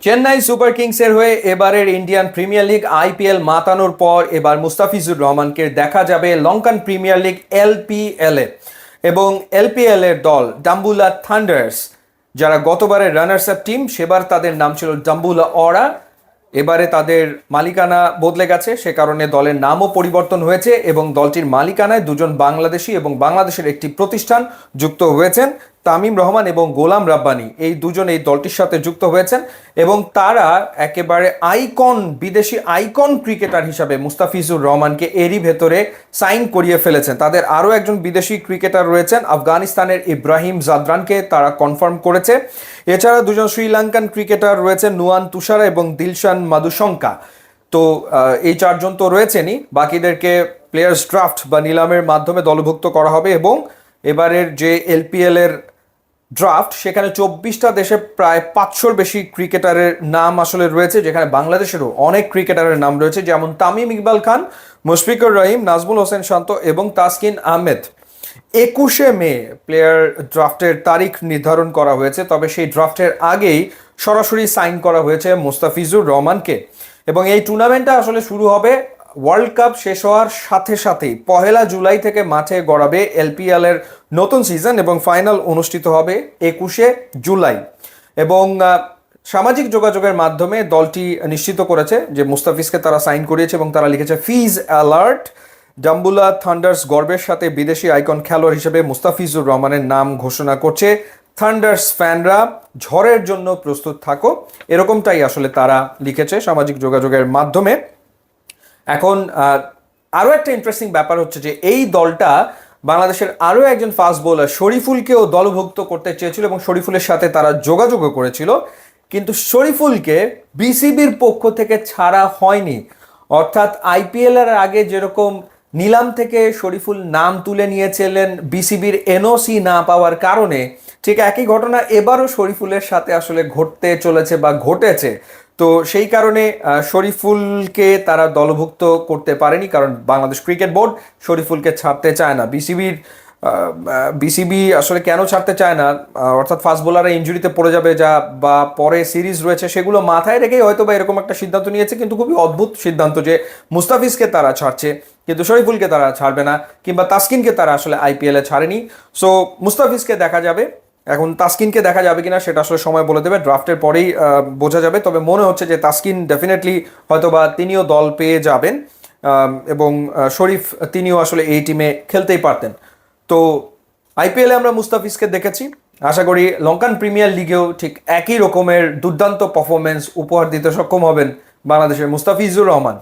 Chennai super কিংসের হয়ে এবারের ইন্ডিয়ান প্রিমিয়ার লিগ আইপিএল মাতানোর পর এবার মুস্তাফিজুর রহমানকে দেখা যাবে লঙ্কান প্রিমিয়ার লিগ এলপিএল এ। এবং এলপিএল এর দল ডাম্বুলা থান্ডার্স, যারা গতবারের রানার্স আপ টিম, সেবার তাদের নাম ছিল ডাম্বুলা অরা। এবারে তাদের মালিকানা বদলে গেছে, সে কারণে দলের নামও পরিবর্তন হয়েছে এবং দলটির মালিকানায় দুজন বাংলাদেশি এবং বাংলাদেশের একটি প্রতিষ্ঠান যুক্ত হয়েছেন। তামিম রহমান এবং গোলাম রাব্বানি এই দুজন এই দলটির সাথে যুক্ত হয়েছেন এবং তারা একেবারে বিদেশি আইকন ক্রিকেটার হিসাবে মুস্তাফিজুর রহমানকে এরই ভেতরে সাইন করিয়ে ফেলেছেন। তাদের আরও একজন বিদেশি ক্রিকেটার রয়েছেন, আফগানিস্তানের ইব্রাহিম জাদরানকে তারা কনফার্ম করেছে। এছাড়া দুজন শ্রীলঙ্কান ক্রিকেটার রয়েছেন, নুয়ান তুষারা এবং দিলশান মাদুশঙ্কা। তো এই চারজন তো রয়েছেনই, বাকিদেরকে প্লেয়ার্স ড্রাফট বা নিলামের মাধ্যমে দলভুক্ত করা হবে। এবং এবারের যে এলপিএল এর ড্রাফট, সেখানে 24টা দেশে প্রায় 500-র বেশি ক্রিকেটারের নাম আসলে রয়েছে, যেখানে বাংলাদেশেরও অনেক ক্রিকেটারের নাম রয়েছে, যেমন তামিম ইকবাল খান, মুশফিকুর রহিম, নাজমুল হোসেন শান্ত এবং তাসকিন আহমেদ। 21শে মে প্লেয়ার ড্রাফটের তারিখ নির্ধারণ করা হয়েছে, তবে সেই ড্রাফটের আগেই সরাসরি সাইন করা হয়েছে মুস্তাফিজুর রহমানকে। এবং এই টুর্নামেন্টটা আসলে শুরু হবে ওয়ার্ল্ড কাপ শেষ হওয়ার সাথে সাথেই। 1 জুলাই থেকে মাঠে গড়াবে এলপিএল এর নতুন সিজন এবং ফাইনাল অনুষ্ঠিত হবে 21শে জুলাই। এবং সামাজিক যোগাযোগের মাধ্যমে দলটি নিশ্চিত করেছে যে মুস্তাফিজকে তারা সাইন করিয়েছে এবং তারা লিখেছে, ফিজ অ্যালার্ট, ডাম্বুলা থান্ডার্স গর্বের সাথে বিদেশি আইকন খেলোয়াড় হিসেবে মুস্তাফিজুর রহমানের নাম ঘোষণা করছে। থান্ডার্স ফ্যানরা ঝড়ের জন্য প্রস্তুত থাকো, এরকমটাই আসলে তারা লিখেছে সামাজিক যোগাযোগের মাধ্যমে। এখন আরও একটা ইন্টারেস্টিং ব্যাপার হচ্ছে যে এই দলটা বাংলাদেশের আরও একজন ফাস্ট বোলার শরীফুলকেও দলভুক্ত করতে চেয়েছিল এবং শরীফুলের সাথে তারা যোগাযোগও করেছিল, কিন্তু শরীফুলকে বিসিবির পক্ষ থেকে ছাড়া হয়নি। অর্থাৎ আইপিএল এর আগে যেরকম নিলাম থেকে শরীফুল নাম তুলে নিয়েছিলেন বিসিবির এনওসি না পাওয়ার কারণে, ঠিক একই ঘটনা এবারও শরীফুলের সাথে আসলে ঘটতে চলেছে বা ঘটেছে। তো সেই কারণে শরীফুলকে তারা দলভুক্ত করতে পারেনি, কারণ বাংলাদেশ ক্রিকেট বোর্ড শরীফুলকে ছাড়তে চায় না। বিসিবি আসলে কেন ছাড়তে চায় না, অর্থাৎ ফাস্ট বোলাররা ইনজুরিতে পড়ে যাবে যা বা পরে সিরিজ রয়েছে, সেগুলো মাথায় রেখেই হয়তো বা এরকম একটা সিদ্ধান্ত নিয়েছে। কিন্তু খুবই অদ্ভুত সিদ্ধান্ত যে মুস্তাফিজকে তারা ছাড়ছে কিন্তু শরীফুলকে তারা ছাড়বে না, কিংবা তাসকিনকে তারা আসলে আইপিএল এ ছাড়েনি। সো মুস্তাফিজকে দেখা যাবে, এখন তাসকিনকে দেখা যাবে কিনা সেটা আসলে সময় বলে দেবে, ড্রাফটের পরেই বোঝা যাবে। তবে মনে হচ্ছে যে তাসকিন ডেফিনেটলি হয়তোবা তিনিও দল পেয়ে যাবেন এবং শরীফ তিনিও আসলে এই টিমে খেলতেই পারতেন। তো আইপিএলে আমরা মুস্তাফিজকে দেখেছি, আশা করি লঙ্কান প্রিমিয়ার লিগেও ঠিক একই রকমের দুর্দান্ত পারফরমেন্স উপহার দিতে সক্ষম হবেন বাংলাদেশের মুস্তাফিজুর রহমান।